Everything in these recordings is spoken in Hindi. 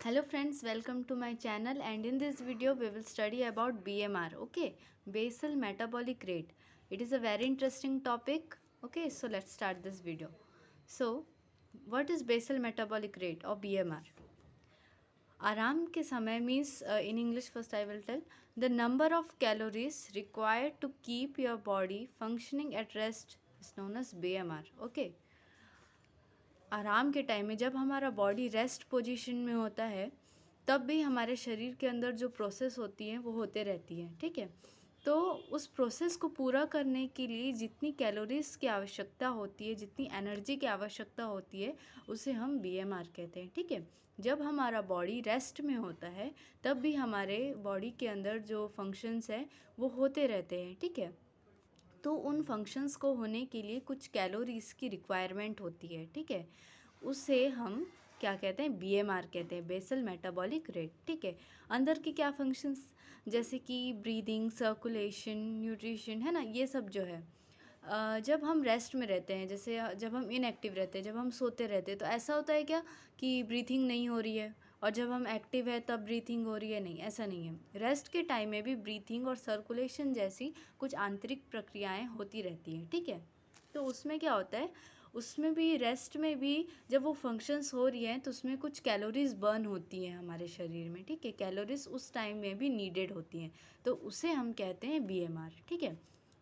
Hello friends, welcome to my channel, and in this video we will study about BMR. Okay, basal metabolic rate. It is a very interesting topic. Okay, so let's start this video. So what is basal metabolic rate or BMR? आराम के समय means in English first I will tell the number of calories required to keep your body functioning at rest is known as BMR. Okay, आराम के टाइम में जब हमारा बॉडी रेस्ट पोजीशन में होता है तब भी हमारे शरीर के अंदर जो प्रोसेस होती हैं वो होते रहती हैं, ठीक है। तो उस प्रोसेस को पूरा करने के लिए जितनी कैलोरीज की आवश्यकता होती है, जितनी एनर्जी की आवश्यकता होती है, उसे हम बीएमआर कहते हैं, ठीक है। जब हमारा बॉडी रेस्ट में होता है तब भी हमारे बॉडी के अंदर जो फंक्शंस हैं वो होते रहते हैं, ठीक है। तो उन फंक्शंस को होने के लिए कुछ कैलोरीज की रिक्वायरमेंट होती है, ठीक है। उसे हम क्या कहते हैं, बीएमआर कहते हैं, बेसल मेटाबॉलिक रेट, ठीक है। अंदर के क्या फंक्शंस जैसे कि ब्रीदिंग, सर्कुलेशन, न्यूट्रिशन, है ना, ये सब जो है जब हम रेस्ट में रहते हैं, जैसे जब हम इनएक्टिव रहते हैं, जब हम सोते रहते हैं, तो ऐसा होता है क्या कि ब्रीथिंग नहीं हो रही है, और जब हम एक्टिव है तब ब्रीथिंग हो रही है? नहीं, ऐसा नहीं है। रेस्ट के टाइम में भी ब्रीथिंग और सर्कुलेशन जैसी कुछ आंतरिक प्रक्रियाएं होती रहती हैं, ठीक है। तो उसमें क्या होता है, उसमें भी रेस्ट में भी जब वो फंक्शंस हो रही हैं तो उसमें कुछ कैलोरीज बर्न होती हैं हमारे शरीर में, ठीक है। कैलोरीज उस टाइम में भी नीडेड होती हैं, तो उसे हम कहते हैं बीएमआर, ठीक है।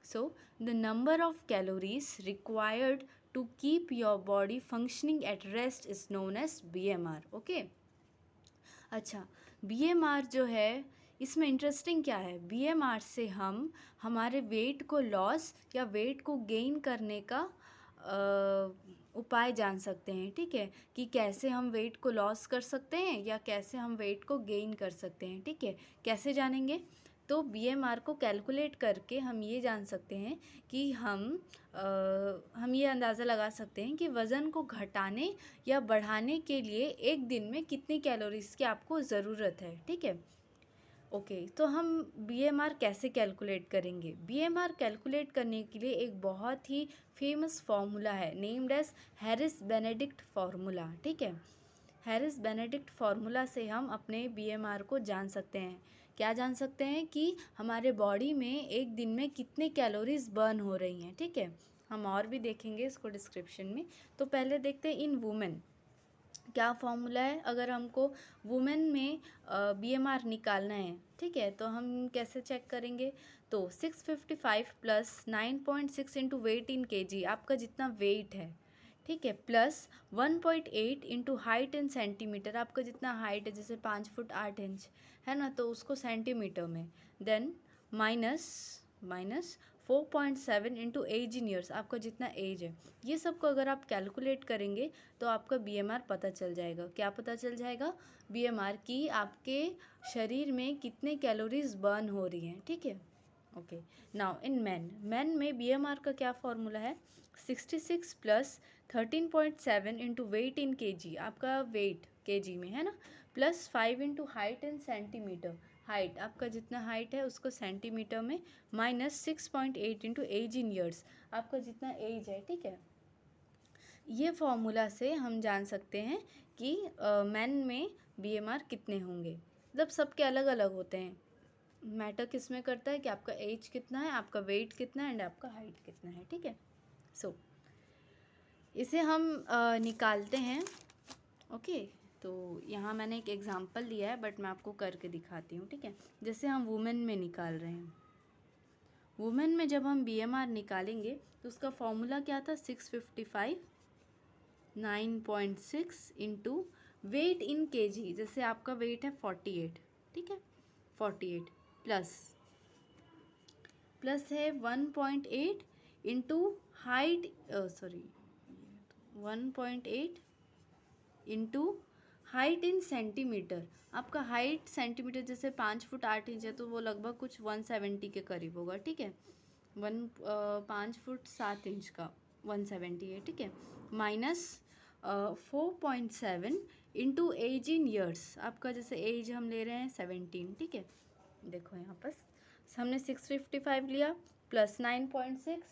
So the number of calories required to keep your body functioning at rest is known as BMR. Okay, अच्छा, बीएमआर जो है इसमें इंटरेस्टिंग क्या है, बीएमआर से हम हमारे वेट को लॉस या वेट को गेन करने का उपाय जान सकते हैं, ठीक है, कि कैसे हम वेट को लॉस कर सकते हैं या कैसे हम वेट को गेन कर सकते हैं, ठीक है। कैसे जानेंगे, तो बीएमआर को कैलकुलेट करके हम ये जान सकते हैं कि हम ये अंदाज़ा लगा सकते हैं कि वज़न को घटाने या बढ़ाने के लिए एक दिन में कितनी कैलोरीज की आपको ज़रूरत है, ठीक है। ओके, तो हम बीएमआर कैसे कैलकुलेट करेंगे? बीएमआर कैलकुलेट करने के लिए एक बहुत ही फेमस फार्मूला है, named as Harris Benedict formula, ठीक है। हैरिस बेनेडिक्ट फार्मूला से हम अपने बीएमआर को जान सकते हैं। क्या जान सकते हैं कि हमारे बॉडी में एक दिन में कितने कैलोरीज बर्न हो रही हैं, ठीक है। हम और भी देखेंगे इसको डिस्क्रिप्शन में। तो पहले देखते हैं इन वुमेन क्या फॉर्मूला है। अगर हमको वुमेन में बीएमआर निकालना है, ठीक है, तो हम कैसे चेक करेंगे, तो 655 plus 9.6 into weight in kg, आपका जितना वेट है, ठीक है, plus 1.8 into height in centimetre, आपका जितना हाइट है, जैसे 5 फुट 8 इंच है ना, तो उसको सेंटीमीटर में, then minus minus 4.7 into age in years, आपका जितना एज है। ये सब को अगर आप कैलकुलेट करेंगे तो आपका बीएमआर पता चल जाएगा। क्या पता चल जाएगा? बीएमआर की आपके शरीर में कितने कैलोरीज बर्न हो रही हैं, ठीक है। ओके, नाउ इन मैन में बीएमआर का क्या फॉर्मूला है, 66 plus 13.7 into weight in kg, आपका वेट केजी में है ना, plus 5 into height in centimetre, height आपका जितना हाइट है उसको सेंटीमीटर में, minus 6.8 into age in years, आपका जितना एज है, ठीक है। ये फॉर्मूला से हम जान सकते हैं कि मैन में बीएमआर कितने होंगे। मतलब सबके अलग अलग होते हैं। मैटर किस में करता है कि आपका एज कितना है, आपका वेट कितना है एंड आपका हाइट कितना है, ठीक है। सो इसे हम निकालते हैं। ओके, तो यहाँ मैंने एक एग्जांपल लिया है, बट मैं आपको करके दिखाती हूँ, ठीक है। जैसे हम वुमेन में निकाल रहे हैं, वुमेन में जब हम बीएमआर निकालेंगे तो उसका फॉर्मूला क्या था, 655 9.6 इंटू वेट इन केजी, जैसे आपका वेट है 48, ठीक है, 48 प्लस है 1.8 into height, sorry 1.8 into height in centimetre, आपका हाइट सेंटीमीटर जैसे 5 फुट 8 इंच है तो वो लगभग कुछ 170 के करीब होगा, ठीक है। 5 फुट 7 इंच का 170 है, ठीक है, minus 4.7 into age in years, आपका जैसे एज हम ले रहे हैं 17, ठीक है। देखो यहाँ पर हमने 655 लिया plus 9.6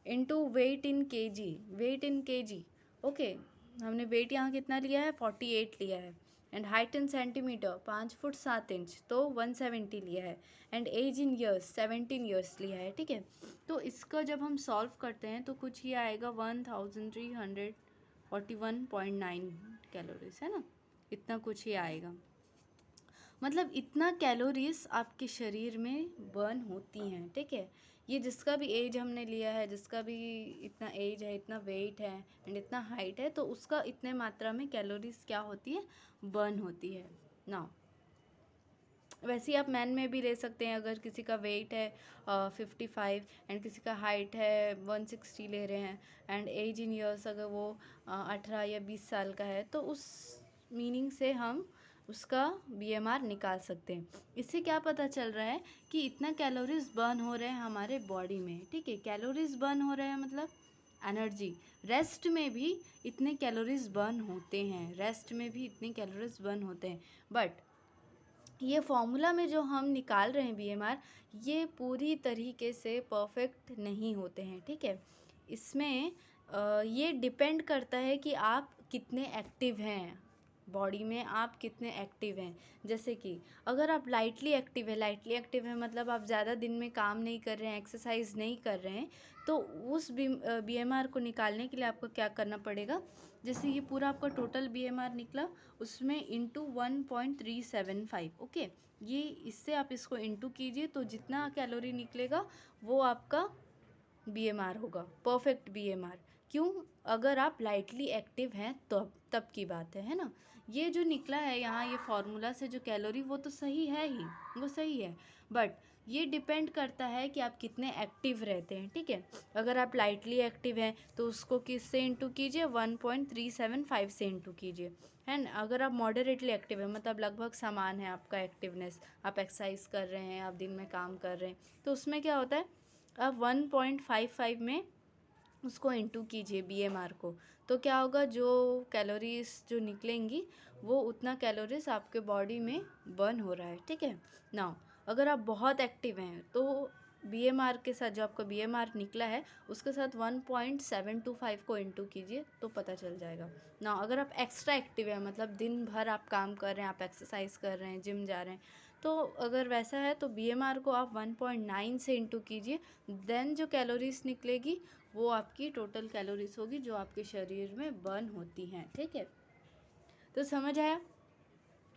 into weight in kg, weight in kg, okay. हमने वेट यहाँ कितना लिया है, 48 लिया है, and height in centimetre 5 foot 7 inch तो 170 लिया है। And age in years 17 years लिया है, ठीक है। तो इसका जब हम सॉल्व करते हैं तो कुछ ये आएगा 1341.9 कैलोरीज, है ना, इतना कुछ ही आएगा। मतलब इतना कैलोरीज आपके शरीर में बर्न होती हैं, ठीक है। ये जिसका भी एज हमने लिया है, जिसका भी इतना एज है, इतना वेट है एंड इतना हाइट है, तो उसका इतने मात्रा में कैलोरीज क्या होती है, बर्न होती है ना। वैसे ही आप मैन में भी ले सकते हैं। अगर किसी का वेट है 55 एंड किसी का हाइट है 160 ले रहे हैं एंड एज इन ईयर्स अगर वो 18 या 20 साल का है, तो उस मीनिंग से हम उसका बीएमआर निकाल सकते हैं। इससे क्या पता चल रहा है कि इतना कैलोरीज बर्न हो रहे हैं हमारे बॉडी में, ठीक है। कैलोरीज बर्न हो रहे हैं मतलब एनर्जी। रेस्ट में भी इतने कैलोरीज बर्न होते हैं, रेस्ट में भी इतने कैलोरीज बर्न होते हैं। बट ये फॉर्मूला में जो हम निकाल रहे हैं बीएमआर, ये पूरी तरीके से परफेक्ट नहीं होते हैं, ठीक है। इसमें ये डिपेंड करता है कि आप कितने एक्टिव हैं, बॉडी में आप कितने एक्टिव हैं। जैसे कि अगर आप लाइटली एक्टिव है मतलब आप ज़्यादा दिन में काम नहीं कर रहे हैं, एक्सरसाइज नहीं कर रहे हैं, तो उस बीएमआर को निकालने के लिए आपको क्या करना पड़ेगा, जैसे ये पूरा आपका टोटल बीएमआर निकला, उसमें इंटू 1.375, ओके। ये इससे आप इसको इंटू कीजिए तो जितना कैलोरी निकलेगा वो आपका बीएमआर होगा, परफेक्ट बीएमआर। क्यों? अगर आप लाइटली एक्टिव हैं तो तब की बात है ना। ये जो निकला है यहाँ ये फॉर्मूला से जो कैलोरी, वो तो सही है ही, वो सही है। बट ये डिपेंड करता है कि आप कितने एक्टिव रहते हैं, ठीक है। अगर आप लाइटली एक्टिव हैं तो उसको किससे इंटू कीजिए, 1.375 से इंटू कीजिए। एंड अगर आप मॉडरेटली एक्टिव है मतलब लगभग समान है आपका एक्टिवनेस, आप एक्सरसाइज कर रहे हैं, आप दिन में काम कर रहे हैं, तो उसमें क्या होता है, आप 1.55 में उसको इंटू कीजिए बीएमआर को, तो क्या होगा, जो कैलोरीज जो निकलेंगी वो उतना कैलोरीज आपके बॉडी में बर्न हो रहा है, ठीक है ना। अगर आप बहुत एक्टिव हैं तो बीएमआर के साथ जो आपका बीएमआर निकला है उसके साथ 1.725 को इंटू कीजिए तो पता चल जाएगा ना। अगर आप एक्स्ट्रा एक्टिव है मतलब दिन भर आप काम कर रहे हैं, आप एक्सरसाइज कर रहे हैं, जिम जा रहे हैं, तो अगर वैसा है तो बीएमआर को आप 1.9 से इंटू कीजिए, देन जो कैलोरीज निकलेगी वो आपकी टोटल कैलोरीज होगी जो आपके शरीर में बर्न होती हैं, ठीक है। तो समझ आया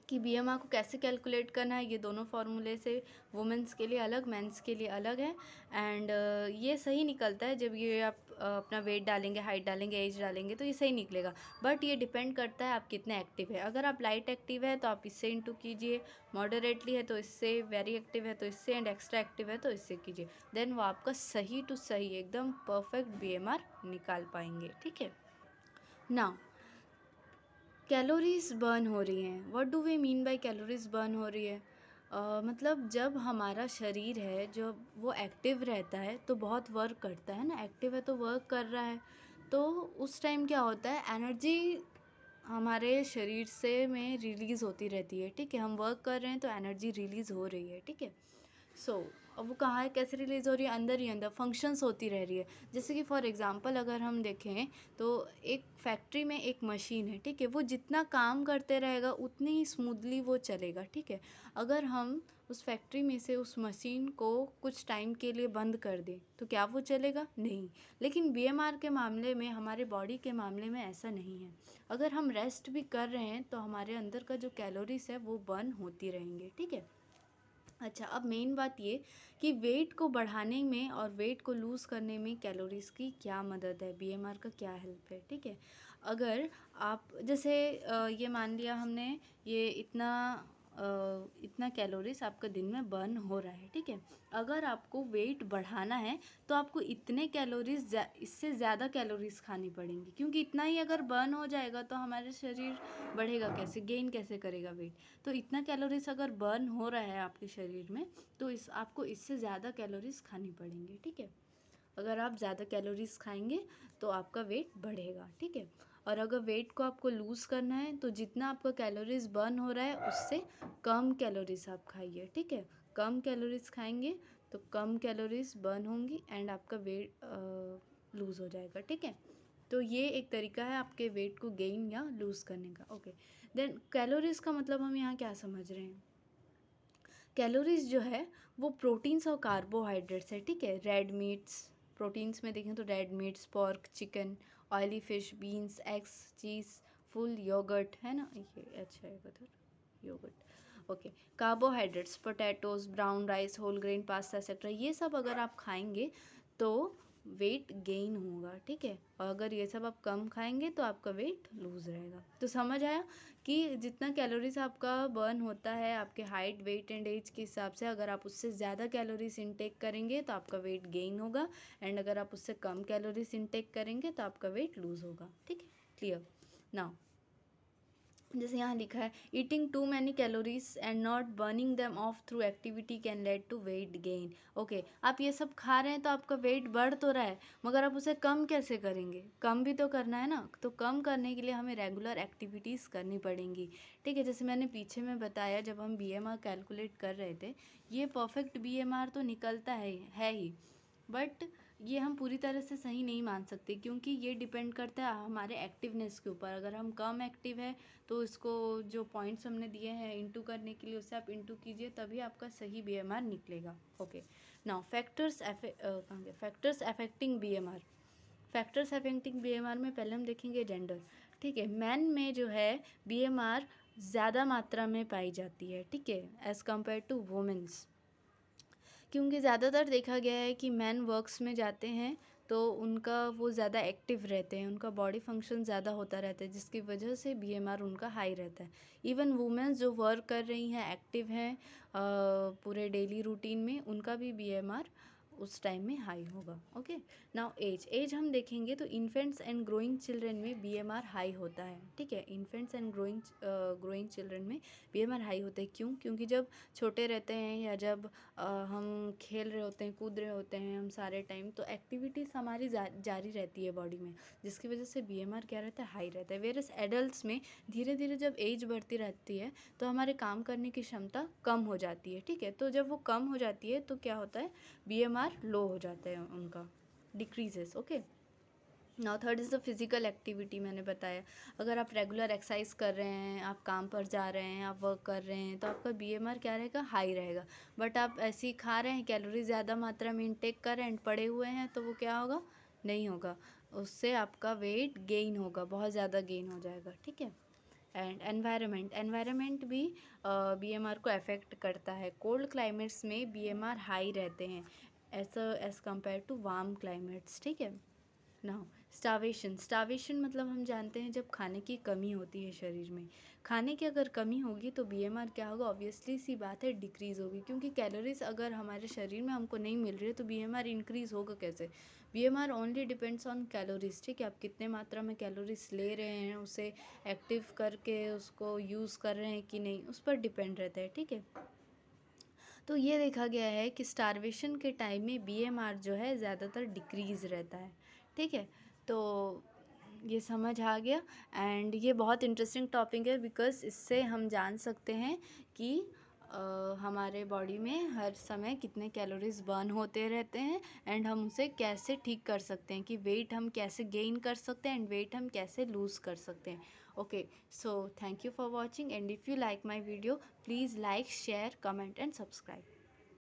कि बीएमआर को कैसे कैलकुलेट करना है। ये दोनों फार्मूले से वुमेंस के लिए अलग, मेंस के लिए अलग है। एंड ये सही निकलता है जब ये आप अपना वेट डालेंगे, हाइट डालेंगे, एज डालेंगे तो ये सही निकलेगा। बट ये डिपेंड करता है आप कितने एक्टिव है। अगर आप लाइट एक्टिव है तो आप इससे इंटू कीजिए, मॉडरेटली है तो इससे, वेरी एक्टिव है तो इससे, एंड एक्स्ट्रा एक्टिव है तो इससे कीजिए, देन वो आपका सही टू सही एकदम परफेक्ट बीएमआर निकाल पाएंगे, ठीक है ना। कैलोरीज बर्न हो रही हैं, what do we mean by calories burn हो रही है, मतलब जब हमारा शरीर है जो वो एक्टिव रहता है तो बहुत वर्क करता है ना, एक्टिव है तो वर्क कर रहा है, तो उस टाइम क्या होता है, एनर्जी हमारे शरीर से में रिलीज़ होती रहती है, ठीक है। हम वर्क कर रहे हैं तो एनर्जी रिलीज़ हो रही है, ठीक है। अब वो कहाँ है, कैसे रिलीज़ हो रही है, अंदर ही अंदर फंक्शंस होती रह रही है। जैसे कि फॉर एग्जांपल अगर हम देखें तो एक फैक्ट्री में एक मशीन है, ठीक है, वो जितना काम करते रहेगा उतनी ही स्मूथली वो चलेगा, ठीक है। अगर हम उस फैक्ट्री में से उस मशीन को कुछ टाइम के लिए बंद कर दें तो क्या वो चलेगा? नहीं। लेकिन बीएमआर के मामले में, हमारे बॉडी के मामले में ऐसा नहीं है। अगर हम रेस्ट भी कर रहे हैं तो हमारे अंदर का जो कैलोरीज है वो बर्न होती रहेंगे, ठीक है। अच्छा, अब मेन बात ये कि वेट को बढ़ाने में और वेट को लूज़ करने में कैलोरीज़ की क्या मदद है, बीएमआर का क्या हेल्प है, ठीक है। अगर आप जैसे ये मान लिया हमने, ये इतना कैलोरीज आपका दिन में बर्न हो रहा है, ठीक है। अगर आपको वेट बढ़ाना है तो आपको इतने कैलोरीज, इससे ज़्यादा कैलोरीज खानी पड़ेंगी, क्योंकि इतना ही अगर बर्न हो जाएगा तो हमारे शरीर बढ़ेगा कैसे, गेन कैसे करेगा वेट। तो इतना कैलोरीज अगर बर्न हो रहा है आपके शरीर में तो आपको इससे ज़्यादा कैलोरीज खानी पड़ेंगी, ठीक है। अगर आप ज़्यादा कैलोरीज खाएंगे तो आपका वेट बढ़ेगा, ठीक है। और अगर वेट को आपको लूज़ करना है तो जितना आपका कैलोरीज बर्न हो रहा है उससे कम कैलोरीज आप खाइए, ठीक है। कम कैलोरीज खाएंगे तो कम कैलोरीज बर्न होंगी एंड आपका वेट लूज़ हो जाएगा, ठीक है। तो ये एक तरीका है आपके वेट को गेन या लूज़ करने का। ओके, देन कैलोरीज का मतलब हम यहाँ क्या समझ रहे हैं? कैलोरीज जो है वो प्रोटीन्स और कार्बोहाइड्रेट्स है, ठीक है। रेड मीट्स, प्रोटीन्स में देखें तो red meats, pork, chicken, oily fish, beans, eggs, cheese, full yogurt, है ना, ये अच्छा है उधर yogurt. Okay, carbohydrates, potatoes, brown rice, whole grain pasta etcetera, ये सब अगर आप खाएंगे तो वेट गेन होगा, ठीक है। और अगर ये सब आप कम खाएंगे तो आपका वेट लूज रहेगा। तो समझ आया कि जितना कैलोरीज आपका बर्न होता है आपके हाइट, वेट एंड एज के हिसाब से, अगर आप उससे ज़्यादा कैलोरीज इनटेक करेंगे तो आपका वेट गेन होगा, एंड अगर आप उससे कम कैलोरीज इनटेक करेंगे तो आपका वेट लूज होगा, ठीक है। क्लियर नाउ, जैसे यहाँ लिखा है eating too many calories and not burning them off through activity can lead to weight gain. Okay, आप ये सब खा रहे हैं तो आपका वेट बढ़ तो रहा है, मगर आप उसे कम कैसे करेंगे? कम भी तो करना है ना। तो कम करने के लिए हमें रेगुलर एक्टिविटीज़ करनी पड़ेंगी, ठीक है। जैसे मैंने पीछे में बताया जब हम BMR कैलकुलेट कर रहे थे, ये परफेक्ट BMR तो निकलता है ही, बट ये हम पूरी तरह से सही नहीं मान सकते, क्योंकि ये डिपेंड करता है हमारे एक्टिवनेस के ऊपर। अगर हम कम एक्टिव है तो इसको जो पॉइंट्स हमने दिए हैं इंटू करने के लिए, उससे आप इंटू कीजिए, तभी आपका सही BMR निकलेगा। Okay, now factors affecting BMR। Factors affecting BMR में पहले हम देखेंगे जेंडर, ठीक है। मैन में जो है BMR ज़्यादा मात्रा में पाई जाती है, ठीक है, एज़ कम्पेयर टू वुमेंस, क्योंकि ज़्यादातर देखा गया है कि मैन वर्क्स में जाते हैं तो उनका वो ज़्यादा एक्टिव रहते हैं, उनका बॉडी फंक्शन ज़्यादा होता रहता है, जिसकी वजह से BMR उनका हाई रहता है। इवन वुमेन्स जो वर्क कर रही हैं, एक्टिव हैं पूरे डेली रूटीन में, उनका भी BMR उस टाइम में हाई होगा। ओके, नाउ एज हम देखेंगे तो इन्फेंट्स एंड ग्रोइंग चिल्ड्रन में BMR हाई होता है, ठीक है। इन्फेंट्स एंड ग्रोइंग चिल्ड्रन में BMR हाई होता है। क्यों? क्योंकि जब छोटे रहते हैं या जब हम खेल रहे होते हैं, कूद रहे होते हैं हम सारे टाइम, तो एक्टिविटीज़ हमारी जारी रहती है बॉडी में, जिसकी वजह से BMR क्या रहता है? हाई रहता है। वेरस एडल्ट्स में धीरे धीरे जब एज बढ़ती रहती है तो हमारे काम करने की क्षमता कम हो जाती है, ठीक है। तो जब वो कम हो जाती है तो क्या होता है? BMR लो हो जाता है उनका, decreases. Okay, now third is the physical activity. मैंने बताया अगर आप रेगुलर एक्सरसाइज कर रहे हैं, आप काम पर जा रहे हैं, आप वर्क कर रहे हैं, तो आपका BMR क्या रहेगा? हाई रहेगा। बट आप ऐसे ही खा रहे हैं, कैलोरी ज़्यादा मात्रा में इनटेक कर रहे हैं, पड़े हुए हैं, तो वो क्या होगा? नहीं होगा, उससे आपका वेट गेन होगा, बहुत ज़्यादा गेन हो जाएगा, ठीक है। एंड एनवायरनमेंट भी BMR को अफेक्ट करता है। कोल्ड क्लाइमेट्स में BMR हाई रहते हैं as compare to warm climates, ठीक है। नाउ स्टावेशन मतलब हम जानते हैं जब खाने की कमी होती है शरीर में। खाने की अगर कमी होगी तो BMR क्या होगा? ऑब्वियसली सी बात है, डिक्रीज़ होगी, क्योंकि कैलोरीज अगर हमारे शरीर में हमको नहीं मिल रही है तो BMR इंक्रीज़ होगा कैसे? BMR only depends on calories, ठीक है। आप कितने मात्रा में कैलोरीज ले रहे हैं, उसे एक्टिव करके उसको यूज़ कर रहे हैं कि नहीं, उस पर डिपेंड रहता है, ठीक है। तो ये देखा गया है कि स्टारवेशन के टाइम में BMR जो है ज़्यादातर डिक्रीज़ रहता है, ठीक है। तो ये समझ आ गया, एंड ये बहुत इंटरेस्टिंग टॉपिक है, बिकॉज़ इससे हम जान सकते हैं कि हमारे बॉडी में हर समय कितने कैलोरीज बर्न होते रहते हैं, एंड हम उसे कैसे ठीक कर सकते हैं, कि वेट हम कैसे गेन कर सकते हैं एंड वेट हम कैसे लूज़ कर सकते हैं। Okay, so thank you for watching, and if you like my video, please like, share, comment and subscribe.